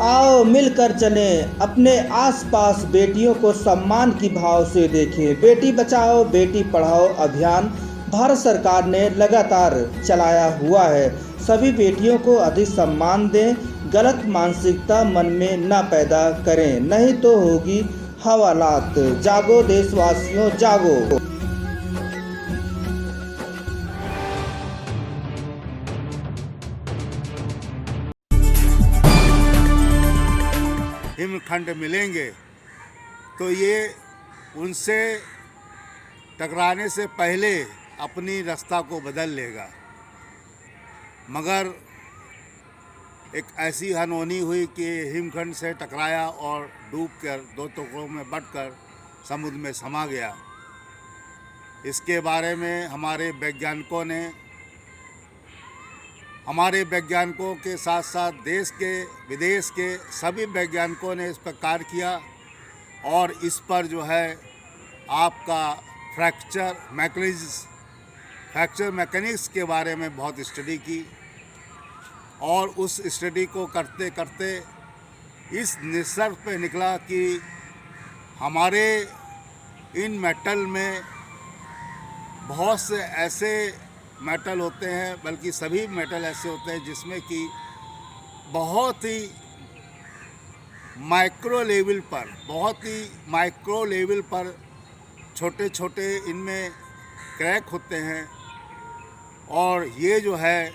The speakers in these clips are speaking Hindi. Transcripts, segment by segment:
आओ मिलकर चलें, अपने आसपास बेटियों को सम्मान की भाव से देखें। बेटी बचाओ बेटी पढ़ाओ अभियान भारत सरकार ने लगातार चलाया हुआ है। सभी बेटियों को अधिक सम्मान दें, गलत मानसिकता मन में न पैदा करें, नहीं तो होगी हवालात। जागो देशवासियों जागो। हिमखंड मिलेंगे तो ये उनसे टकराने से पहले अपनी रास्ता को बदल लेगा। मगर एक ऐसी अनहोनी हुई कि हिमखंड से टकराया और डूब कर दो टुकड़ों में बंटकर समुद्र में समा गया। इसके बारे में हमारे वैज्ञानिकों के साथ साथ देश के विदेश के सभी वैज्ञानिकों ने इस पर कार्य किया और इस पर जो है आपका फ्रैक्चर मैकेनिक्स के बारे में बहुत स्टडी की और उस स्टडी को करते करते इस निष्कर्ष पे निकला कि हमारे इन मेटल में बहुत से ऐसे मेटल होते हैं, बल्कि सभी मेटल ऐसे होते हैं जिसमें कि बहुत ही माइक्रो लेवल पर छोटे छोटे इनमें क्रैक होते हैं। और ये जो है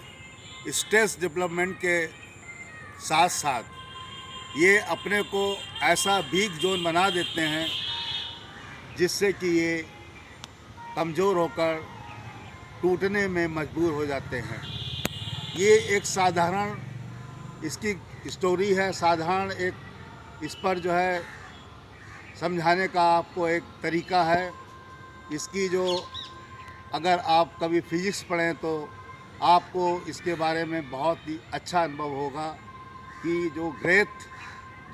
स्ट्रेस डेवलपमेंट के साथ साथ ये अपने को ऐसा वीक जोन बना देते हैं जिससे कि ये कमज़ोर होकर टूटने में मजबूर हो जाते हैं। ये एक साधारण इसकी स्टोरी है, साधारण एक इस पर जो है समझाने का आपको एक तरीका है। इसकी जो अगर आप कभी फिजिक्स पढ़ें तो आपको इसके बारे में बहुत ही अच्छा अनुभव होगा कि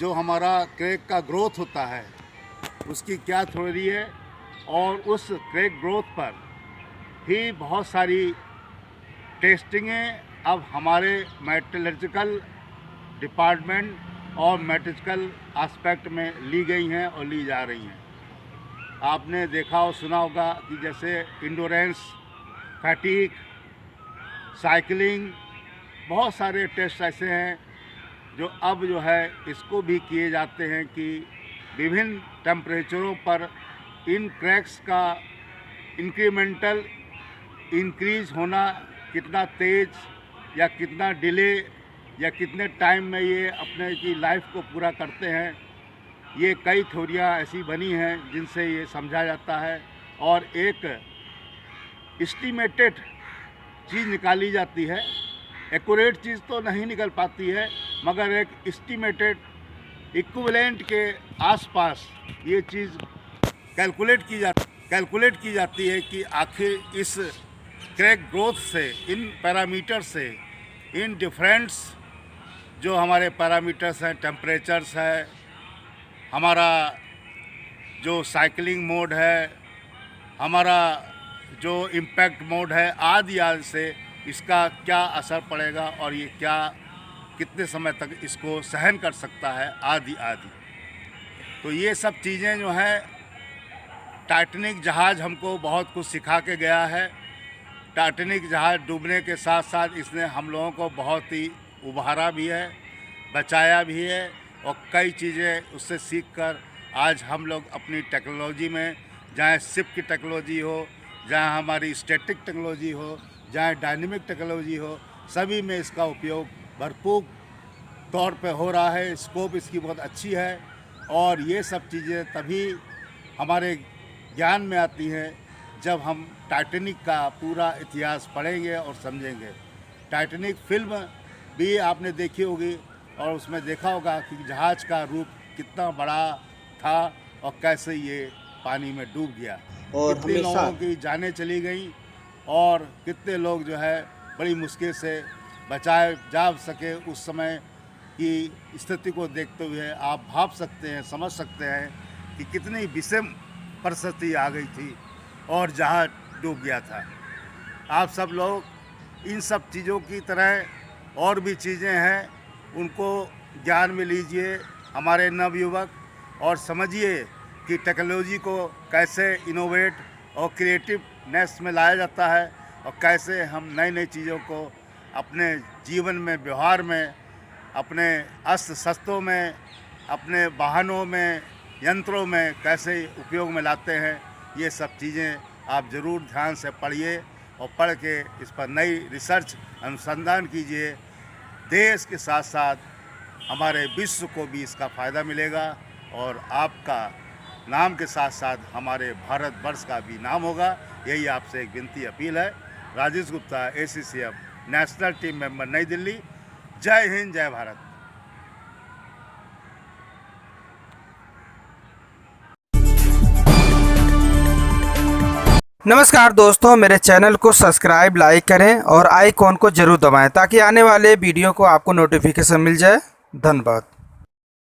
जो हमारा क्रैक का ग्रोथ होता है उसकी क्या थ्योरी है। और उस क्रैक ग्रोथ पर ही बहुत सारी टेस्टिंगें अब हमारे मेटलर्जिकल डिपार्टमेंट और मेटलर्जिकल एस्पेक्ट में ली गई हैं और ली जा रही हैं। आपने देखा और सुना होगा कि जैसे इंडोरेंस, फैटीग, साइकिलिंग, बहुत सारे टेस्ट ऐसे हैं जो अब जो है इसको भी किए जाते हैं कि विभिन्न टेम्परेचरों पर इन क्रैक्स का इंक्रीमेंटल इंक्रीज होना कितना तेज़ या कितना डिले या कितने टाइम में ये अपने की लाइफ को पूरा करते हैं। ये कई थ्योरियाँ ऐसी बनी हैं जिनसे ये समझा जाता है और एक एस्टिमेटेड चीज़ निकाली जाती है। एक्यूरेट चीज़ तो नहीं निकल पाती है, मगर एक एस्टिमेटेड इक्विवेलेंट के आसपास ये चीज़ कैलकुलेट की जाती है कि आखिर इस क्रैक ग्रोथ से, इन पैरामीटर से, इन डिफरेंट्स जो हमारे पैरामीटर्स हैं, टेम्परेचर्स है, हमारा जो साइकिलिंग मोड है, हमारा जो इम्पैक्ट मोड है, आदि से इसका क्या असर पड़ेगा और ये कितने समय तक इसको सहन कर सकता है, आदि। तो ये सब चीज़ें जो हैं, टाइटैनिक जहाज़ हमको बहुत कुछ सिखा के गया है। टाइटैनिक जहाज़ डूबने के साथ साथ इसने हम लोगों को बहुत ही उभारा भी है, बचाया भी है और कई चीज़ें उससे सीखकर आज हम लोग अपनी टेक्नोलॉजी में, चाहे शिप की टेक्नोलॉजी हो, चाहे हमारी स्टैटिक टेक्नोलॉजी हो, चाहे डायनेमिक टेक्नोलॉजी हो, सभी में इसका उपयोग भरपूर तौर पे हो रहा है। स्कोप इसकी बहुत अच्छी है और ये सब चीज़ें तभी हमारे ज्ञान में आती हैं जब हम टाइटैनिक का पूरा इतिहास पढ़ेंगे और समझेंगे। टाइटैनिक फिल्म भी आपने देखी होगी और उसमें देखा होगा कि जहाज़ का रूप कितना बड़ा था और कैसे ये पानी में डूब गया, और कितने लोगों की जानें चली गई और कितने लोग जो है बड़ी मुश्किल से बचाए जा सके। उस समय की स्थिति को देखते हुए आप भाप सकते हैं, समझ सकते हैं कि कितनी विषम परिस्थिति आ गई थी और जहाज़ डूब गया था। आप सब लोग इन सब चीज़ों की तरह और भी चीज़ें हैं उनको ज्ञान में लीजिए हमारे नवयुवक, और समझिए कि टेक्नोलॉजी को कैसे इनोवेट और क्रिएटिवनेस में लाया जाता है और कैसे हम नई नई चीज़ों को अपने जीवन में, व्यवहार में, अपने अस्त्र शस्त्रों में, अपने वाहनों में, यंत्रों में कैसे उपयोग में लाते हैं। ये सब चीज़ें आप ज़रूर ध्यान से पढ़िए और पढ़ के इस पर नई रिसर्च अनुसंधान कीजिए। देश के साथ साथ हमारे विश्व को भी इसका फ़ायदा मिलेगा और आपका नाम के साथ साथ हमारे भारतवर्ष का भी नाम होगा। यही आपसे एक विनती अपील है। Rajesh Gupta, ACCF national team member, नई दिल्ली। जय हिंद, जय भारत। नमस्कार दोस्तों, मेरे चैनल को सब्सक्राइब, लाइक करें और आइकॉन को जरूर दबाएं ताकि आने वाले वीडियो को आपको नोटिफिकेशन मिल जाए। धन्यवाद।